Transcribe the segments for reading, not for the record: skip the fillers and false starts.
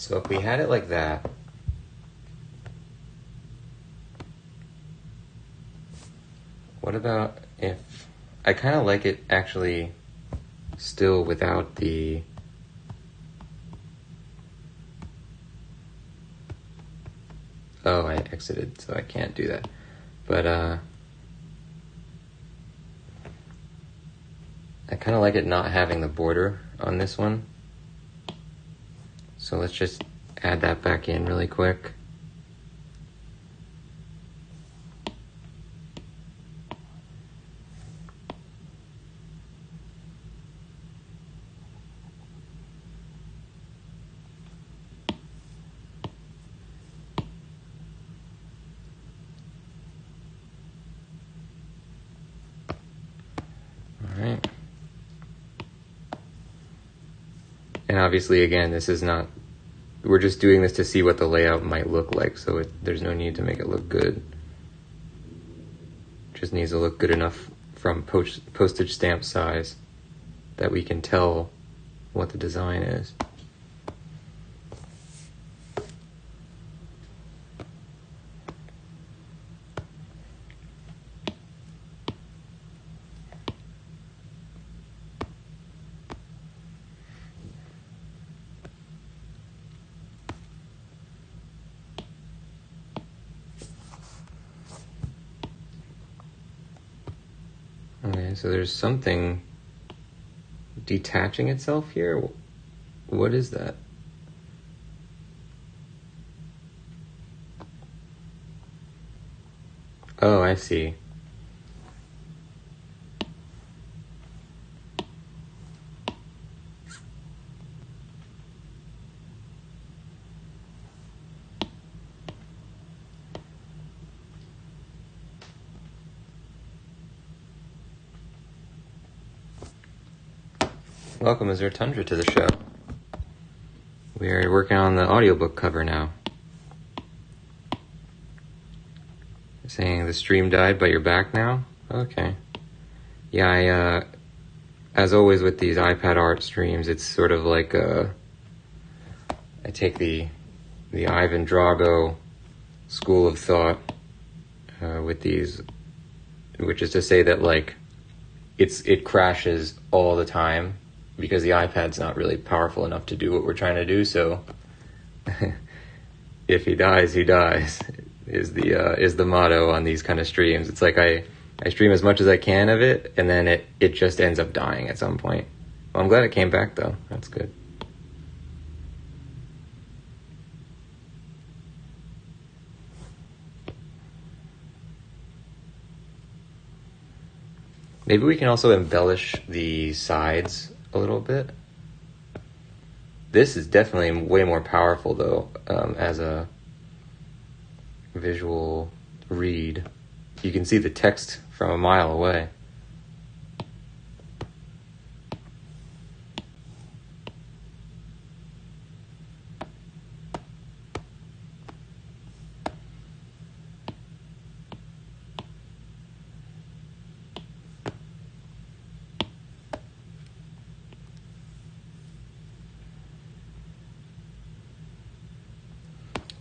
So if we had it like that, what about if, I kind of like it actually still without the, oh, I exited, so I can't do that. But I kind of like it not having the border on this one. So let's just add that back in really quick. Alright. And obviously, again, this is not, we're just doing this to see what the layout might look like, so there's no need to make it look good. It just needs to look good enough from postage stamp size that we can tell what the design is. Okay, so there's something detaching itself here. What is that? Oh, I see. Welcome, Azure Tundra, to the show. We are working on the audiobook cover now. Saying the stream died, but you're back now? Okay. Yeah, as always with these iPad art streams, it's sort of like I take the Ivan Drago school of thought with these, which is to say that like it crashes all the time, because the iPad's not really powerful enough to do what we're trying to do, so if he dies, he dies, is the motto on these kind of streams. It's like I stream as much as I can of it, and then it just ends up dying at some point. Well, I'm glad it came back, though. That's good. Maybe we can also embellish the sides a little bit. This is definitely way more powerful, though, as a visual read. You can see the text from a mile away.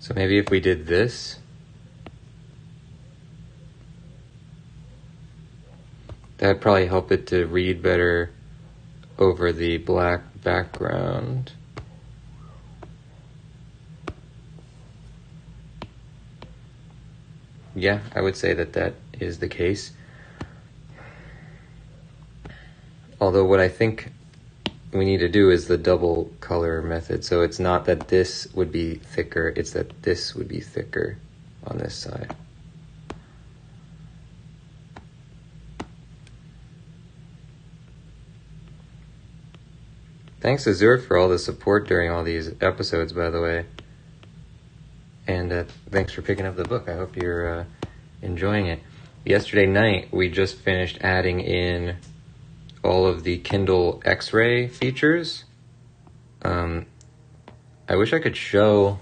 So maybe if we did this, that'd probably help it to read better over the black background. Yeah, I would say that is the case. Although what I think we need to do is the double color method. So it's not that this would be thicker, it's that this would be thicker on this side. Thanks, Azure, for all the support during all these episodes, by the way. And thanks for picking up the book. I hope you're enjoying it. Yesterday night, we just finished adding in all of the Kindle X-ray features. I wish I could show,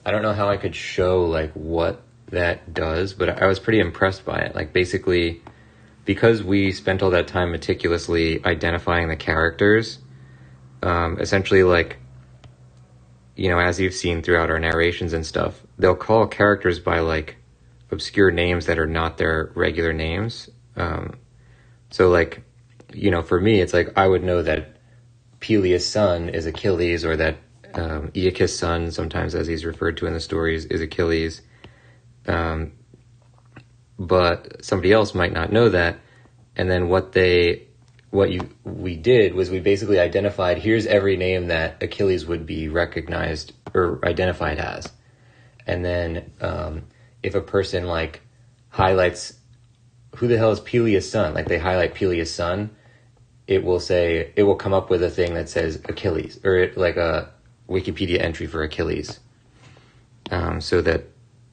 I don't know how I could show like what that does, but I was pretty impressed by it. Like basically, because we spent all that time meticulously identifying the characters, essentially like as you've seen throughout our narrations and stuff, they'll call characters by like obscure names that are not their regular names. So like, for me, it's like I would know that Peleus' son is Achilles, or that Aeacus' son, sometimes as he's referred to in the stories, is Achilles. But somebody else might not know that. And then we did was we basically identified, here's every name that Achilles would be recognized or identified as. And then if a person like highlights, who the hell is Peleus' son? Like they highlight Peleus' son, it will come up with a thing that says Achilles, or like a Wikipedia entry for Achilles. So that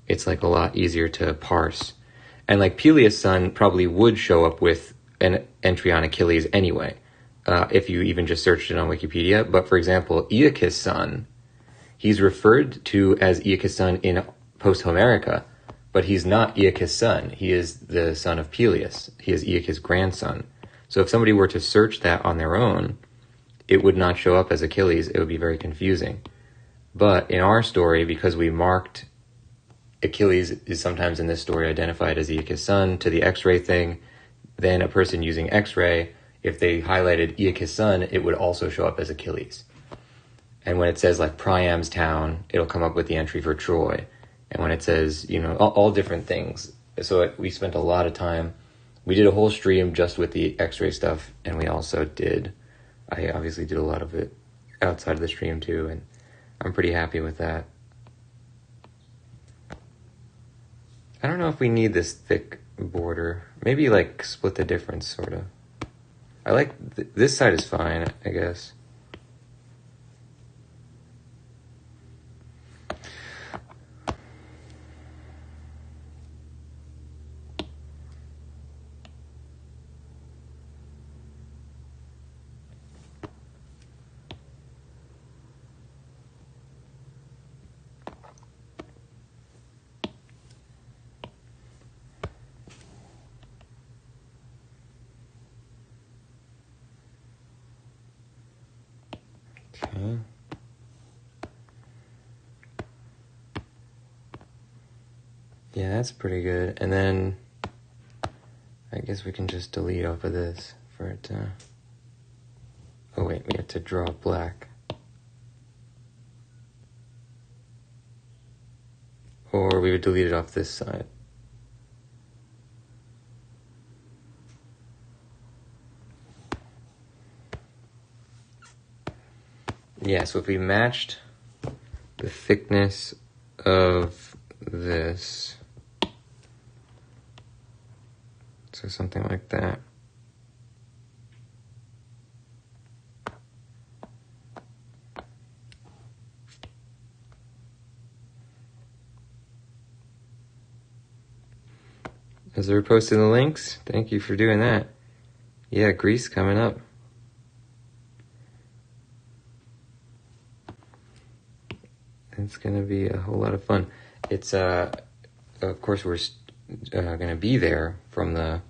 it's like a lot easier to parse. And like Peleus' son probably would show up with an entry on Achilles anyway, if you even just searched it on Wikipedia. But for example, Aeacus' son, he's referred to as Aeacus' son in Posthomerica, but he's not Aeacus' son. He is the son of Peleus. He is Aeacus' grandson. So if somebody were to search that on their own, it would not show up as Achilles. It would be very confusing. But in our story, because we marked Achilles is sometimes in this story identified as Aeacus' son to the X-ray thing, then a person using X-ray, if they highlighted Aeacus' son, it would also show up as Achilles. And when it says like Priam's town, it'll come up with the entry for Troy. And when it says, all different things. So we spent a lot of time. We did a whole stream just with the X-ray stuff, and we also I obviously did a lot of it outside of the stream too, and I'm pretty happy with that. I don't know if we need this thick border. Maybe like split the difference, sort of. I like this side is fine, I guess. Okay. Yeah, that's pretty good. And then I guess we can just delete off of this for it to... Oh wait, we have to draw black. Or we would delete it off this side. Yeah, so if we matched the thickness of this, so something like that. As they're posting the links, thank you for doing that. Yeah, Greece coming up. It's going to be a whole lot of fun. It's, of course, we're going to be there from the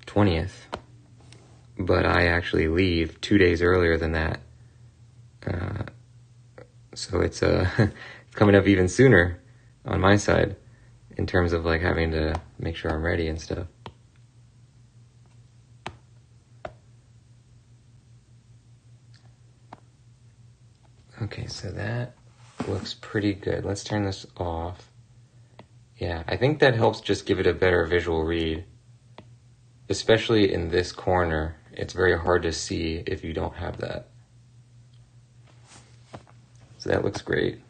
20th, but I actually leave 2 days earlier than that. So it's coming up even sooner on my side in terms of like having to make sure I'm ready and stuff. Okay, so that looks pretty good. Let's turn this off. Yeah, I think that helps just give it a better visual read. Especially in this corner, it's very hard to see if you don't have that. So that looks great.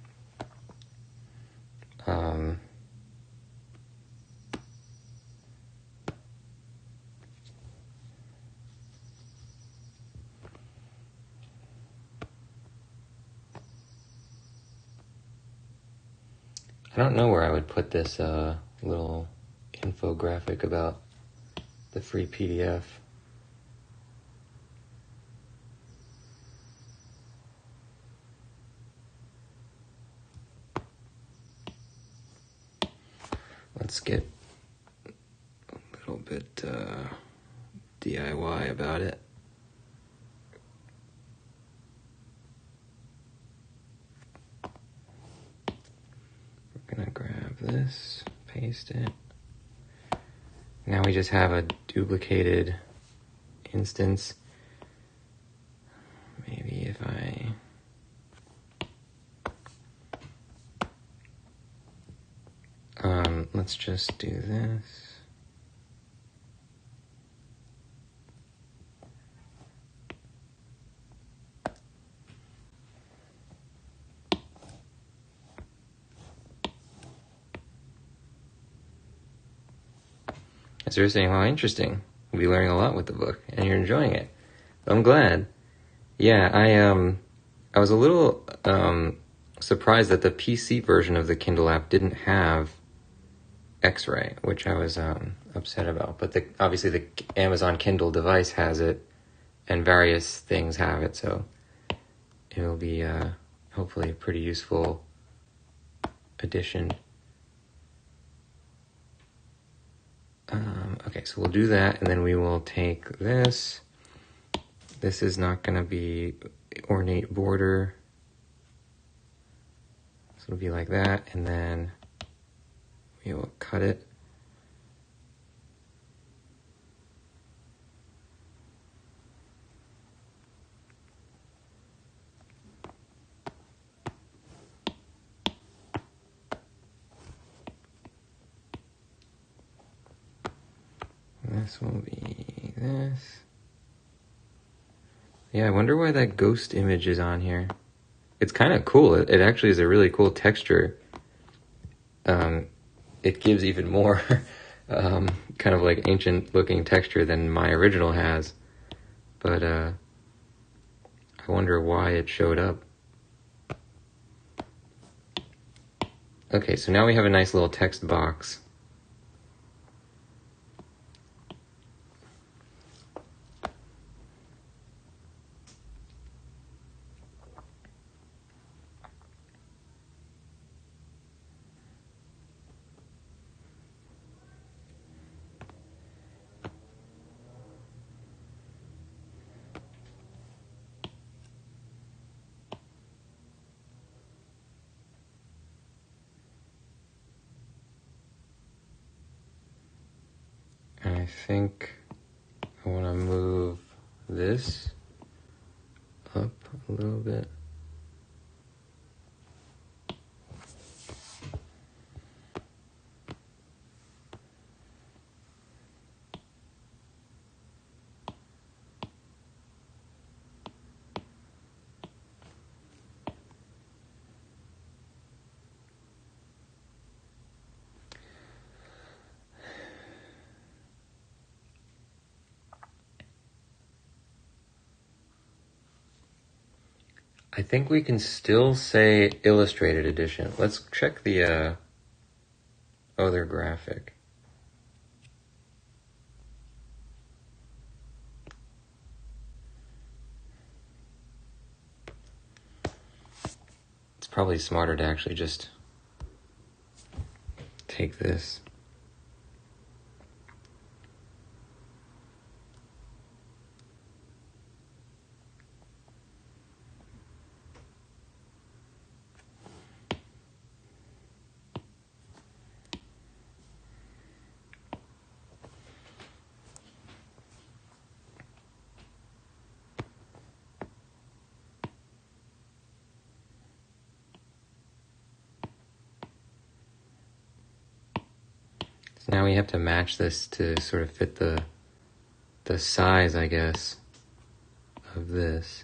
I don't know where I would put this little infographic about the free PDF. Let's get a little bit DIY about it. paste it. Now we just have a duplicated instance. Maybe if let's just do this. So you're saying, well, interesting. We'll be learning a lot with the book, and you're enjoying it. I'm glad. Yeah, I was a little surprised that the PC version of the Kindle app didn't have X-ray, which I was upset about. But obviously the Amazon Kindle device has it, and various things have it, so it'll be hopefully a pretty useful addition. Okay, so we'll do that, and then we will take this. This is not going to be ornate border. So it'll be like that, and then we will cut it. This will be this. Yeah, I wonder why that ghost image is on here. It's kind of cool. It actually is a really cool texture. It gives even more kind of like ancient looking texture than my original has. But I wonder why it showed up. Okay, so now we have a nice little text box. I think I want to move this up a little bit. I think we can still say illustrated edition. Let's check the other graphic. It's probably smarter to actually just take this. So now we have to match this to sort of fit the size, I guess, of this.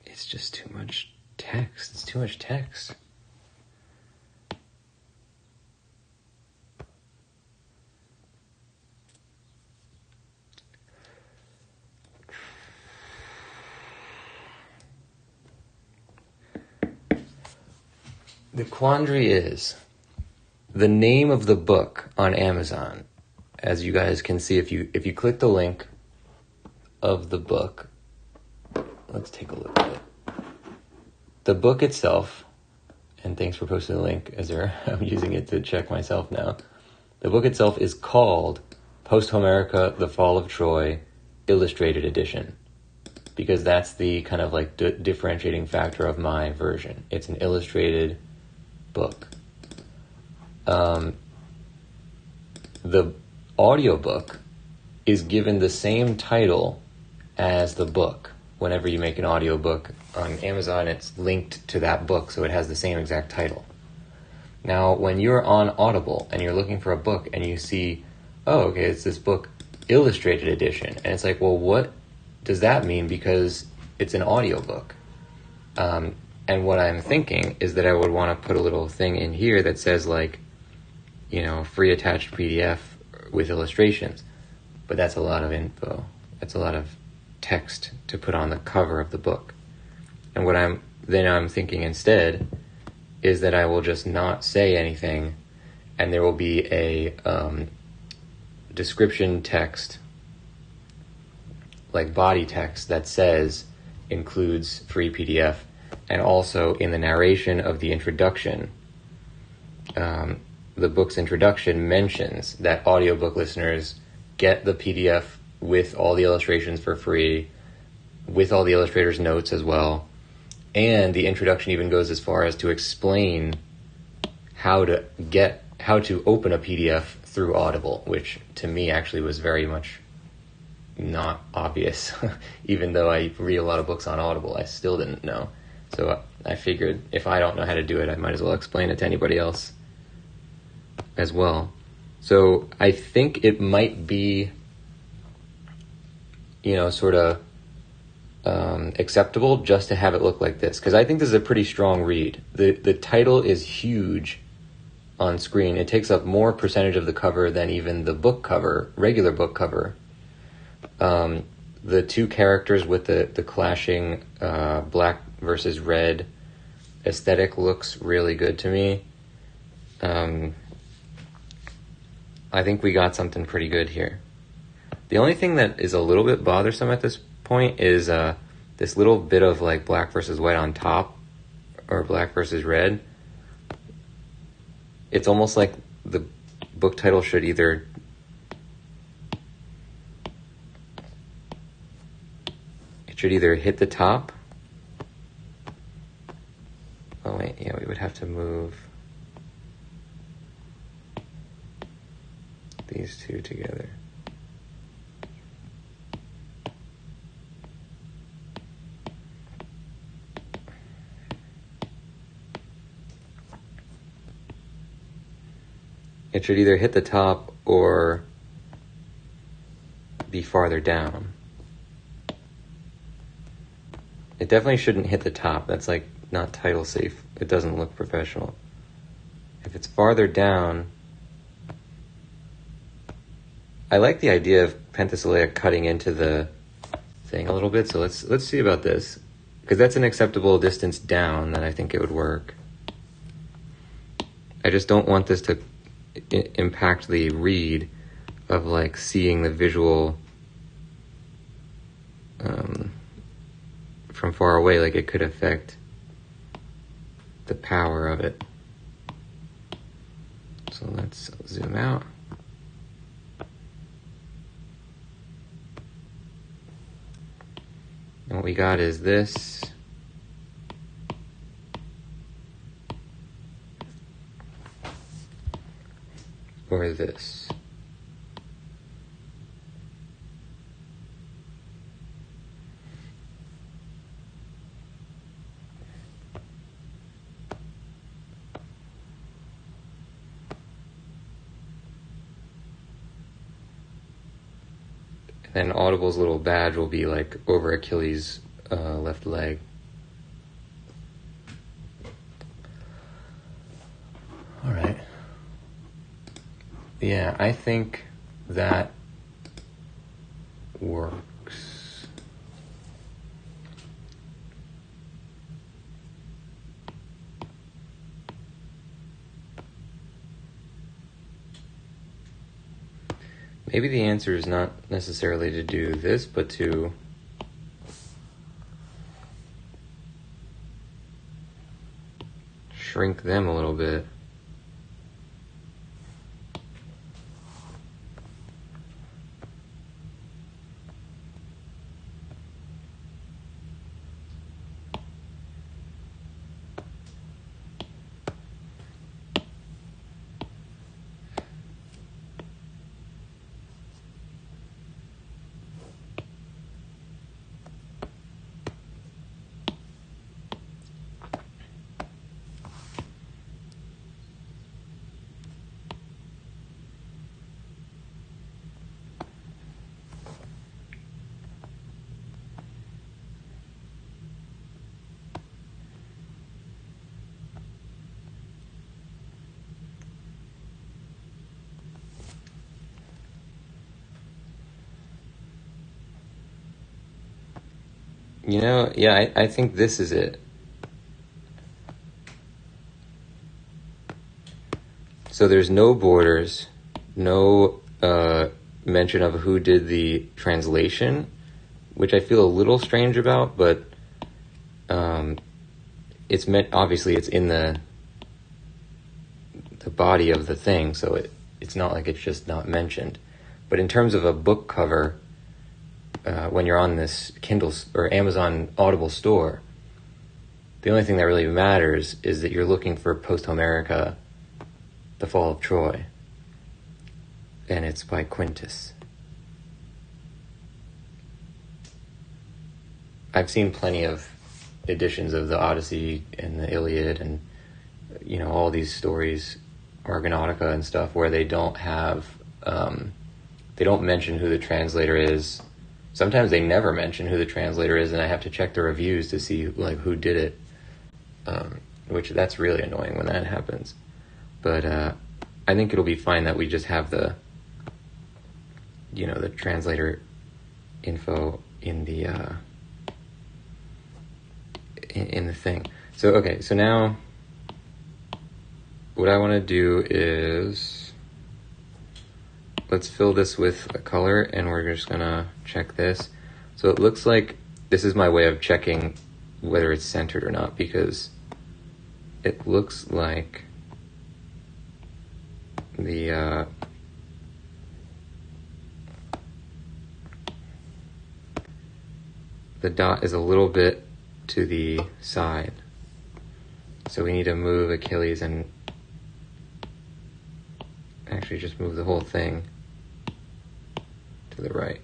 It's just too much text. It's too much text. The quandary is the name of the book on Amazon. As you guys can see, if you click the link of the book, let's take a look at it. The book itself, and thanks for posting the link, I'm using it to check myself now. The book itself is called Posthomerica, The Fall of Troy, Illustrated Edition. because that's the kind of like differentiating factor of my version. It's an illustrated book. The audiobook is given the same title as the book. Whenever you make an audiobook on Amazon, it's linked to that book, so it has the same exact title. Now, when you're on Audible and you're looking for a book and you see, oh, okay, it's this book, illustrated edition, and it's like, well, what does that mean? Because it's an audiobook. And what I'm thinking is that I would want to put a little thing in here that says, like, you know, free attached PDF with illustrations. But that's a lot of info. That's a lot of text to put on the cover of the book. And what I'm thinking instead is that I will just not say anything, and there will be a description text, like body text, that says includes free PDF, and also in the narration of the introduction, the book's introduction mentions that audiobook listeners get the PDF with all the illustrations for free, with all the illustrator's notes as well. And the introduction even goes as far as to explain how to open a PDF through Audible, which to me actually was very much not obvious. Even though I read a lot of books on Audible, I still didn't know. So I figured if I don't know how to do it, I might as well explain it to anybody else as well. So I think it might be, you know, sort of acceptable just to have it look like this, because I think this is a pretty strong read. The title is huge on screen. It takes up more percentage of the cover than even the book cover, regular book cover. The two characters with the clashing black versus red aesthetic looks really good to me. I think we got something pretty good here. The only thing that is a little bit bothersome at this point is this little bit of like black versus white on top, or black versus red. It's almost like the book title should either hit the top. Oh wait, yeah, we would have to move these two together. It should either hit the top or be farther down. It definitely shouldn't hit the top. That's like not title safe. It doesn't look professional. If it's farther down, I like the idea of Penthesilea cutting into the thing a little bit. So let's see about this, because that's an acceptable distance down that I think it would work. I just don't want this to impact the read of like seeing the visual from far away. Like it could affect the power of it. So let's zoom out. And what we got is this. Or this. And then Audible's little badge will be like over Achilles' left leg. All right. Yeah, I think that works. Maybe the answer is not necessarily to do this, but to shrink them a little bit. Yeah, I think this is it. So there's no borders, no mention of who did the translation, which I feel a little strange about, but it's meant, obviously it's in the body of the thing, so it's not like it's just not mentioned. But in terms of a book cover, when you're on this Kindle or Amazon Audible store, the only thing that really matters is that you're looking for Posthomerica, The Fall of Troy, and it's by Quintus. I've seen plenty of editions of the Odyssey and the Iliad and, all these stories, Argonautica and stuff, where they don't have, they don't mention who the translator is. Sometimes they never mention who the translator is, and I have to check the reviews to see who did it, which that's really annoying when that happens. But I think it'll be fine that we just have the translator info in the in the thing. So okay, so now what I want to do is let's fill this with a color, and we're just gonna check this. So it looks like this is my way of checking whether it's centered or not, because it looks like the dot is a little bit to the side, so we need to move Achilles and actually just move the whole thing to the right.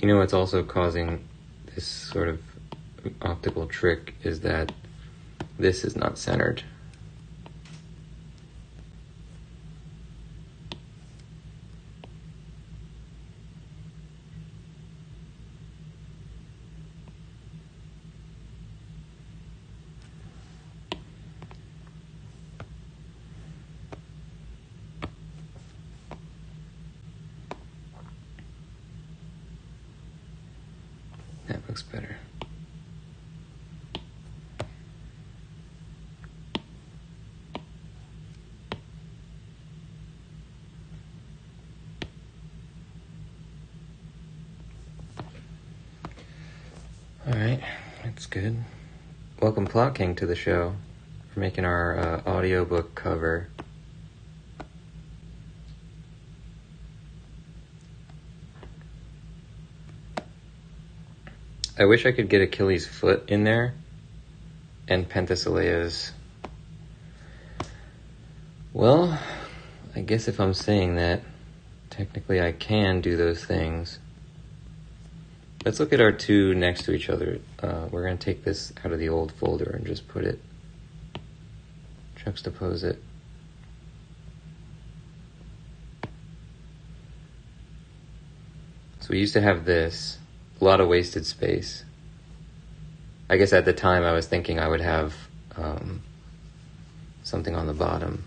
What's also causing this sort of optical trick is that this is not centered. That looks better. All right, that's good. Welcome, Plot King, to the show. We're making our audiobook cover. I wish I could get Achilles' foot in there and Penthesileia's. Well, I guess if I'm saying that, technically I can do those things. Let's look at our two next to each other. We're going to take this out of the old folder and just put it, juxtapose it. So we used to have this. A lot of wasted space. I guess at the time I was thinking I would have something on the bottom.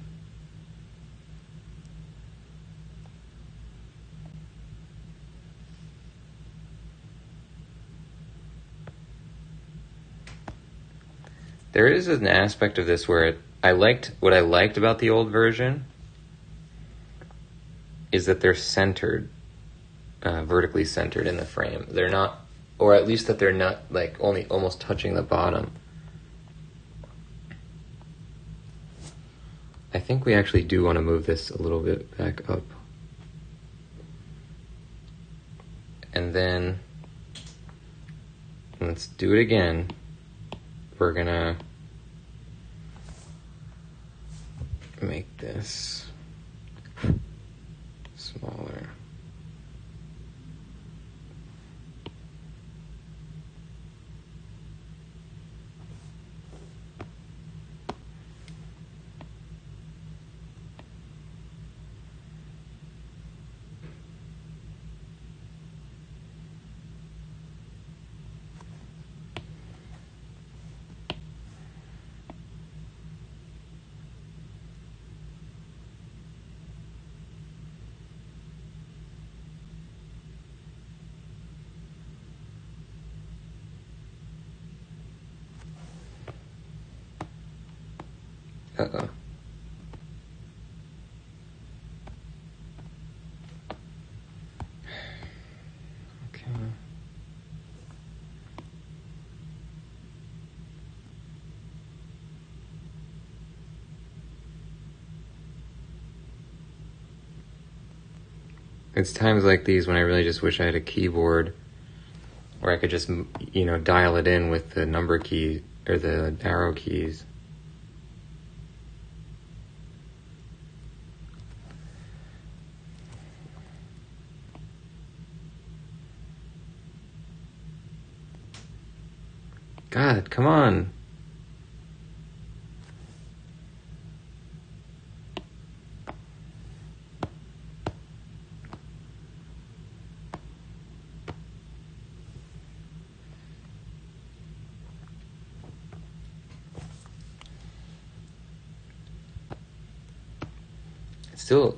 There is an aspect of this where what I liked about the old version is that they're centered. Vertically centered in the frame. They're not, or at least that they're not only almost touching the bottom. I think we actually do want to move this a little bit back up. And then let's do it again. We're gonna make this smaller. Uh-oh. Okay. It's times like these when I really just wish I had a keyboard where I could just, dial it in with the number key or the arrow keys. God, come on.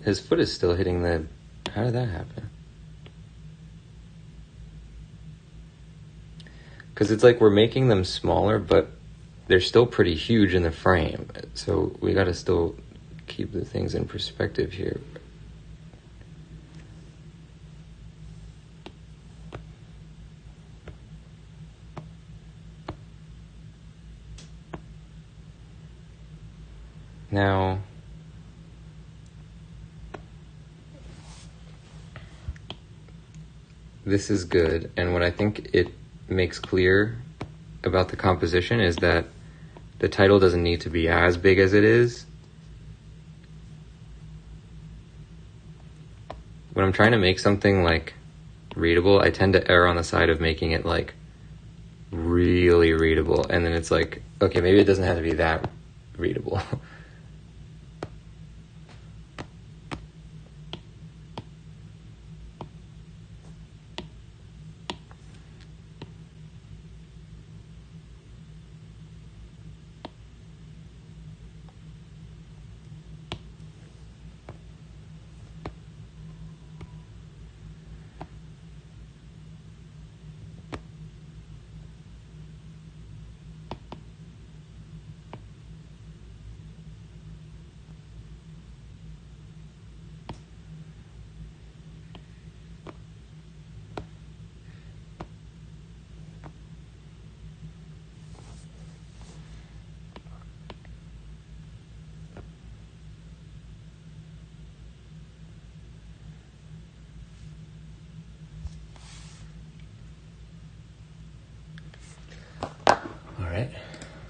His foot is still hitting the... How did that happen? Because it's like we're making them smaller, but they're still pretty huge in the frame. So we gotta still keep the things in perspective here. Now... This is good, and what I think it makes clear about the composition is that the title doesn't need to be as big as it is. When I'm trying to make something like readable, I tend to err on the side of making it like really readable, and then it's like, okay, maybe it doesn't have to be that readable. Alright,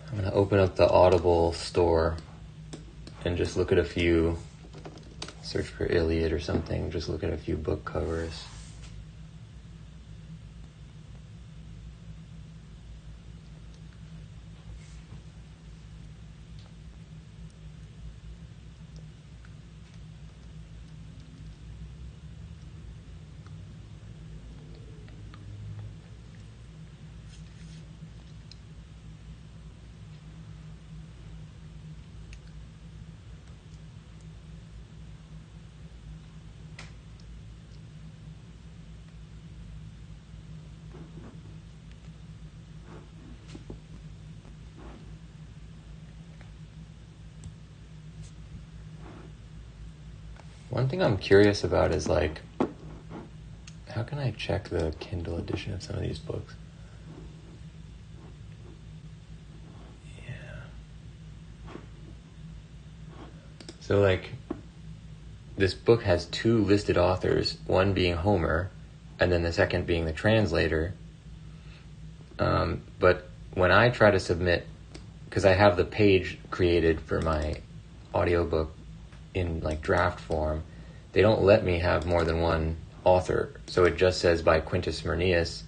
I'm going to open up the Audible store and just look at a few, search for Iliad or something, just look at a few book covers. One thing I'm curious about is like, how can I check the Kindle edition of some of these books? Yeah. So like, this book has two listed authors, one being Homer, and then the second being the translator. But when I try to submit, because I have the page created for my audiobook in like draft form, they don't let me have more than one author. So it just says by Quintus Murnius,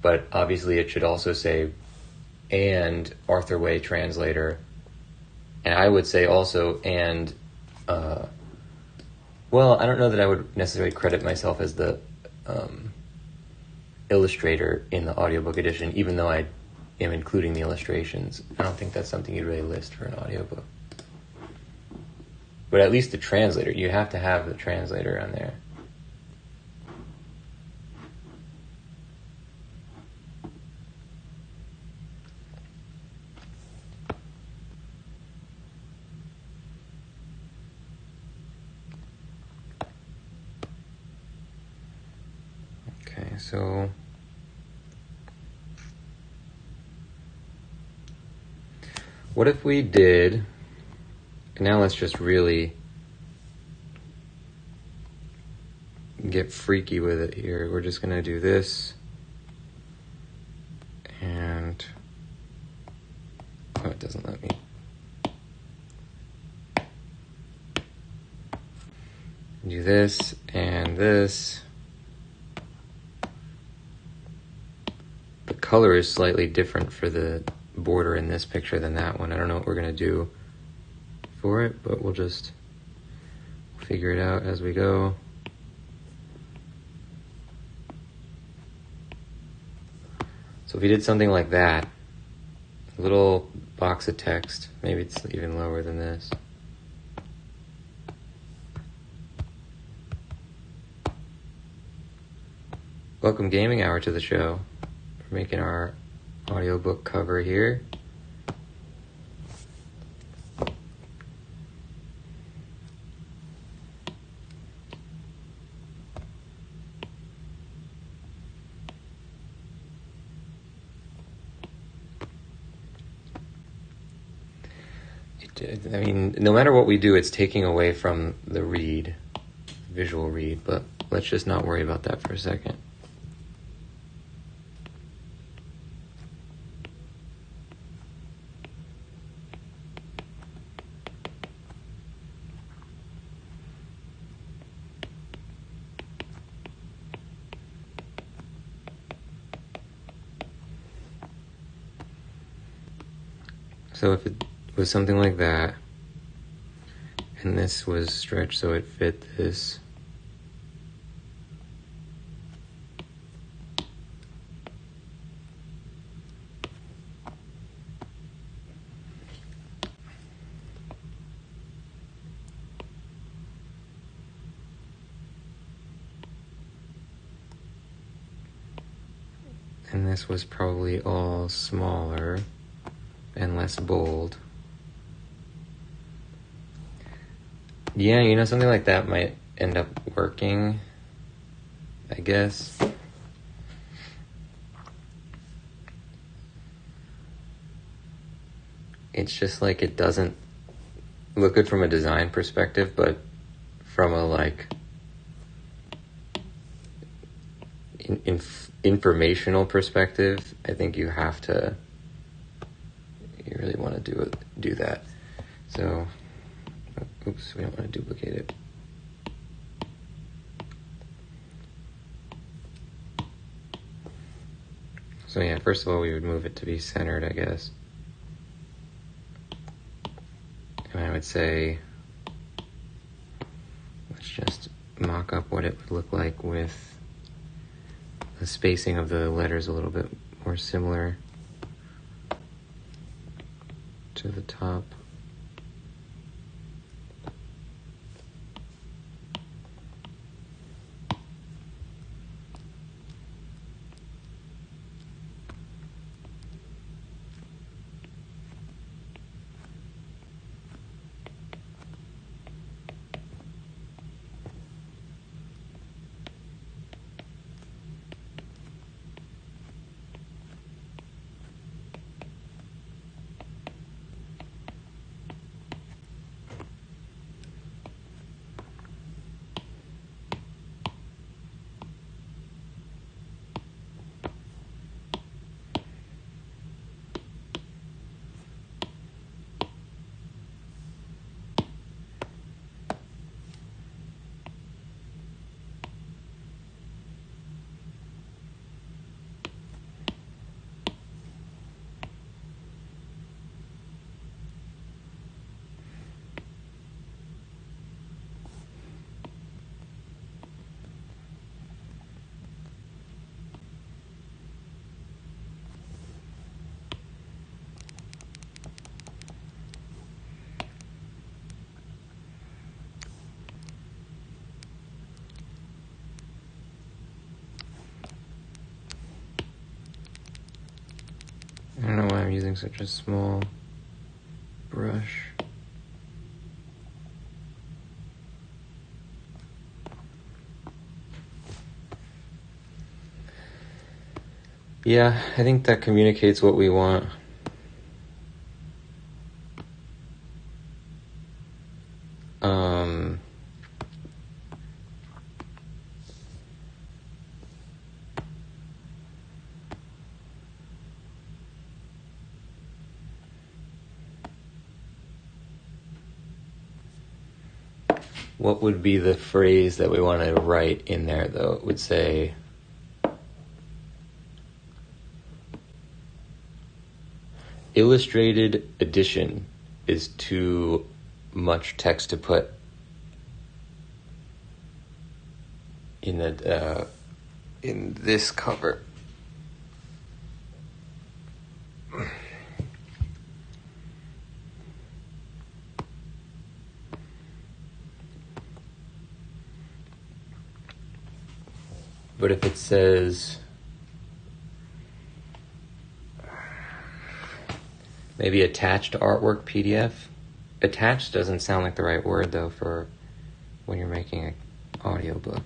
but obviously it should also say and Arthur Way translator. And I would say also and, well, I don't know that I would necessarily credit myself as the illustrator in the audiobook edition, even though I am including the illustrations. I don't think that's something you'd really list for an audiobook. But at least the translator, you have to have the translator on there. So what if we did, now let's just really get freaky with it here. We're just going to do this and, oh, it doesn't let me. Do this and this. The color is slightly different for the border in this picture than that one. I don't know what we're going to do for it, but we'll just figure it out as we go. So if we did something like that, a little box of text, maybe it's even lower than this. Welcome Gaming Hour to the show. We're making our audiobook cover here. I mean, no matter what we do, it's taking away from the read, visual read, but let's just not worry about that for a second. So if it was something like that, and this was stretched so it fit this, and this was probably all smaller and less bold. Yeah, you know, something like that might end up working, I guess. It's just like it doesn't look good from a design perspective, but from a like informational perspective, I think you have to, you really want to do that. So, oops, we don't want to duplicate it. So yeah, first of all, we would move it to be centered, I guess. And I would say, let's just mock up what it would look like with the spacing of the letters a little bit more similar to the top. I don't know why I'm using such a small brush. Yeah, I think that communicates what we want. What would be the phrase that we want to write in there, though? It would say, illustrated edition is too much text to put in the in this cover. But if it says, maybe attached artwork PDF. Attached doesn't sound like the right word, though, for when you're making an audiobook.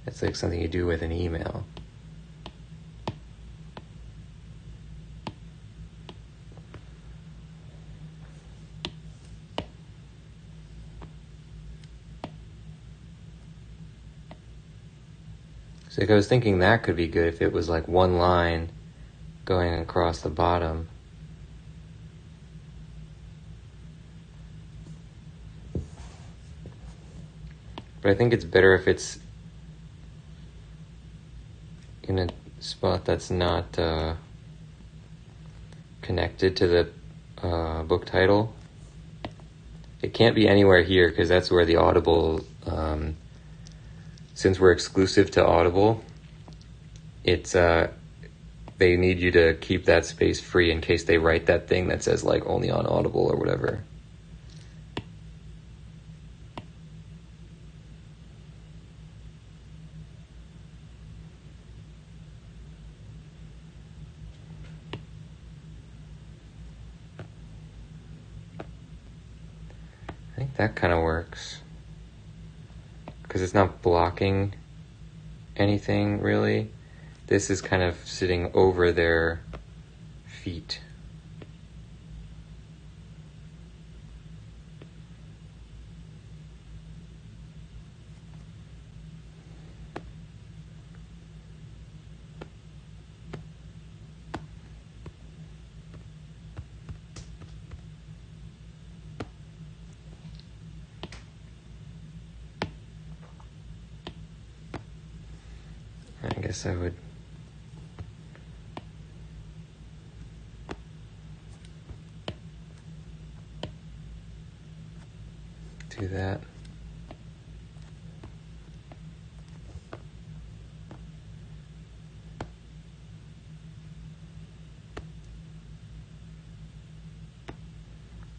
It's like something you do with an email. So like I was thinking that could be good if it was like one line going across the bottom. But I think it's better if it's in a spot that's not connected to the book title. It can't be anywhere here because that's where the Audible, since we're exclusive to Audible, it's they need you to keep that space free in case they write that thing that says like only on Audible or whatever. I think that kind of works because it's not blocking anything really. This is kind of sitting over their feet. I guess I would do that.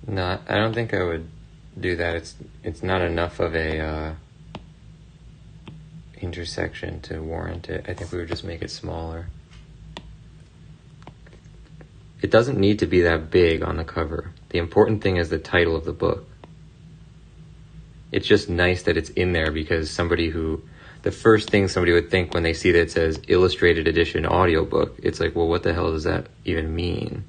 No, I don't think I would do that. It's not enough of a intersection to warrant it. I think we would just make it smaller. It doesn't need to be that big on the cover. The important thing is the title of the book. It's just nice that it's in there because the first thing somebody would think when they see that it says illustrated edition audiobook, it's like, well, what the hell does that even mean?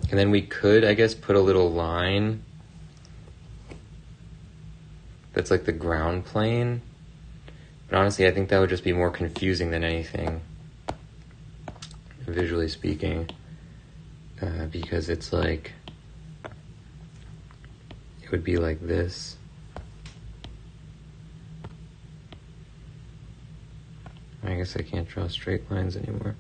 And then we could, I guess, put a little line that's like the ground plane. But honestly, I think that would just be more confusing than anything, visually speaking, because it's like, it would be like this. I guess I can't draw straight lines anymore.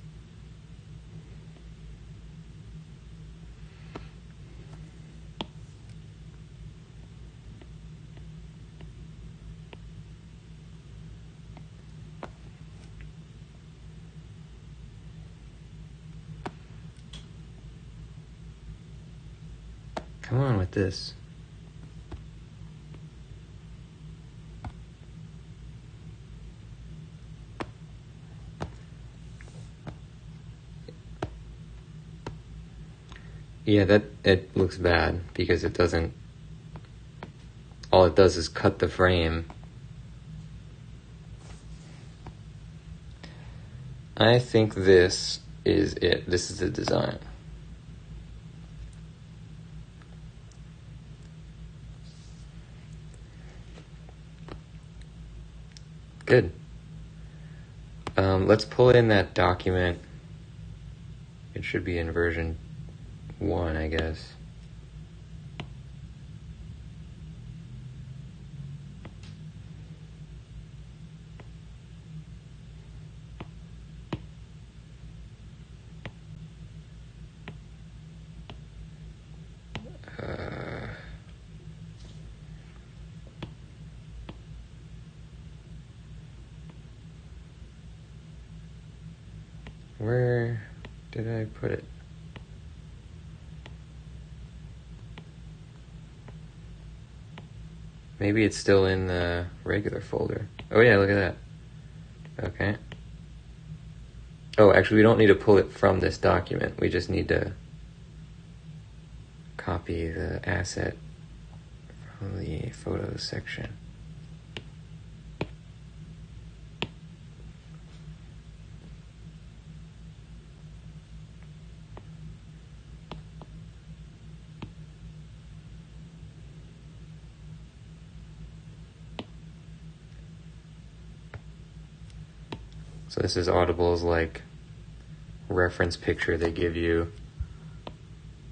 Come on with this. Yeah, it looks bad because it doesn't, all it does is cut the frame. I think this is it. This is the design. Good. Let's pull in that document. It should be in version 1, I guess. Where did I put it? Maybe it's still in the regular folder. Oh yeah, look at that. Okay. Oh, actually we don't need to pull it from this document. We just need to copy the asset from the photos section. So this is Audible's like reference picture they give you.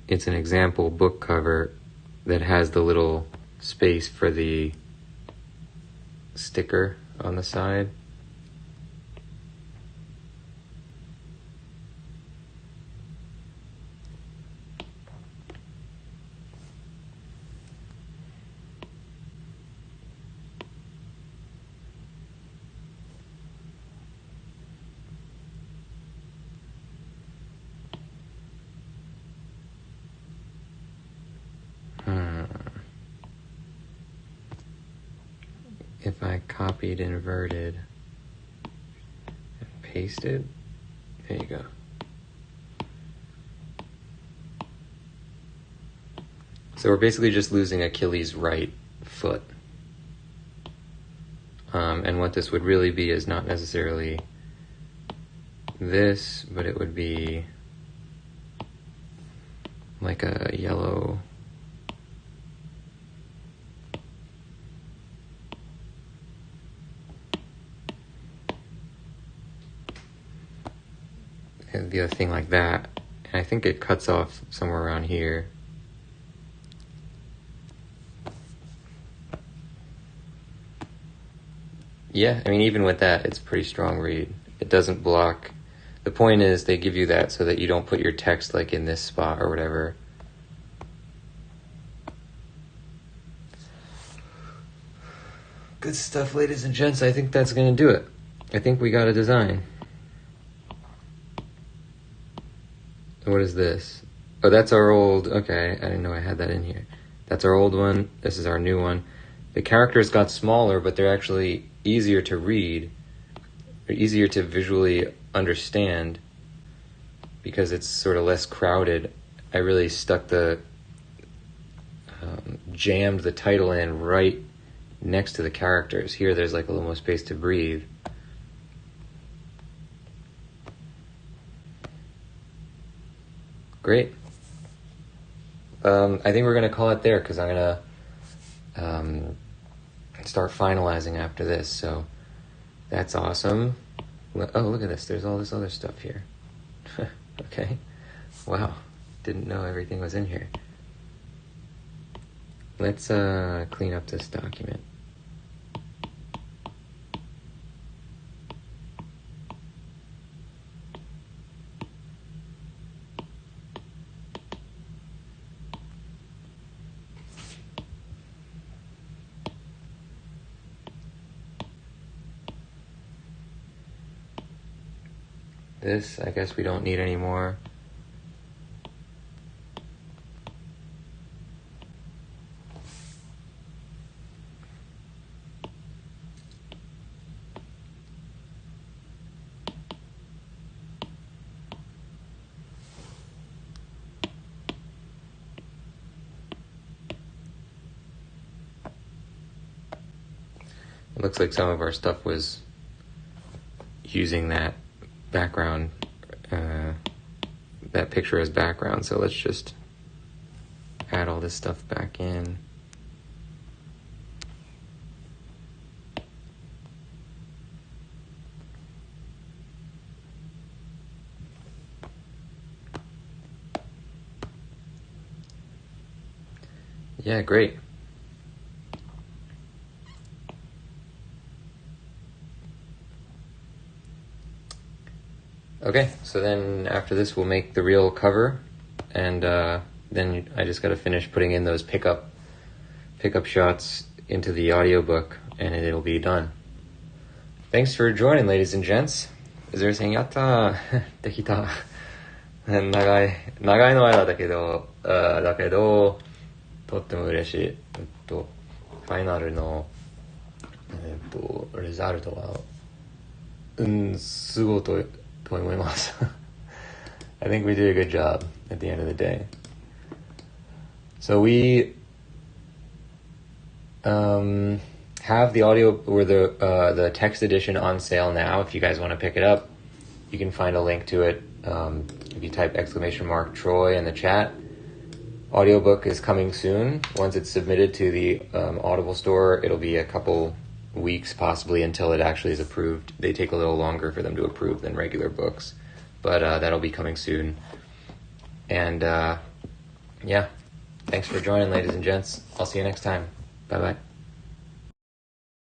It's an example book cover that has the little space for the sticker on the side. If I copied, inverted, and pasted, there you go. So we're basically just losing Achilles' right foot. And what this would really be is not necessarily this, but it would be like a yellow and the other thing like that. And I think it cuts off somewhere around here. Yeah, I mean, even with that, it's a pretty strong read. It doesn't block. The point is they give you that so that you don't put your text like in this spot or whatever. Good stuff, ladies and gents. I think that's going to do it. I think we got a design. What is this? Oh, that's our old... Okay, I didn't know I had that in here. That's our old one. This is our new one. The characters got smaller, but they're actually easier to read. They're easier to visually understand because it's sort of less crowded. I really stuck the... jammed the title in right next to the characters. Here, there's like a little more space to breathe. Great. I think we're going to call it there because I'm going to start finalizing after this. So that's awesome. Oh, look at this. There's all this other stuff here. Okay. Wow. Didn't know everything was in here. Let's clean up this document. This, I guess we don't need anymore. looks like some of our stuff was using that background, that picture as background. So let's just add all this stuff back in. Yeah, great. Okay, so then after this we'll make the real cover, and then I just got to finish putting in those pickup shots into the audiobook, and it'll be done. Thanks for joining, ladies and gents. Is there anything? やったーできた。長いの間だけどとっても嬉しい。ファイナルのレザルトはすごいと思います。I think we did a good job at the end of the day. So we have the audio or the text edition on sale now. If you guys want to pick it up, you can find a link to it if you type !Troy in the chat. Audiobook is coming soon. Once it's submitted to the Audible store, it'll be a couple weeks possibly until it actually is approved. They take a little longer for them to approve than regular books, but that'll be coming soon. And yeah, thanks for joining, ladies and gents. I'll see you next time. Bye bye.